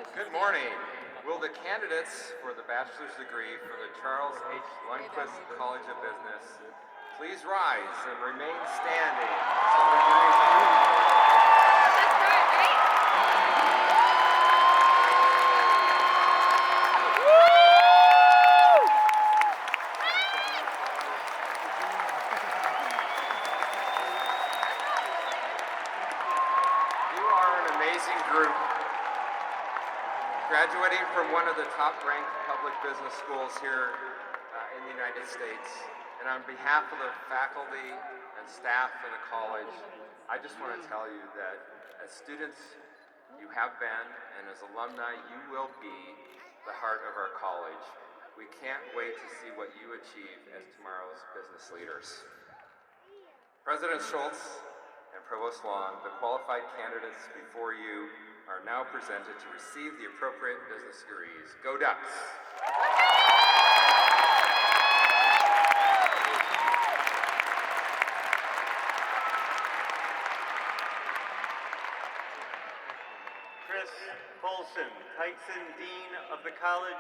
Good morning. Will the candidates for the bachelor's degree from the Charles H. Lundquist College of Business please rise and remain standing until their degrees are You are an amazing group, graduating from one of the top-ranked public business schools here in the United States. And on behalf of the faculty and staff of the college, I just want to tell you that as students, you have been, and as alumni, you will be the heart of our college. We can't wait to see what you achieve as tomorrow's business leaders. President Schultz and Provost Long, the qualified candidates before you are now presented to receive the appropriate business degrees. Go Ducks! Chris Bolson, Tyson Dean of the College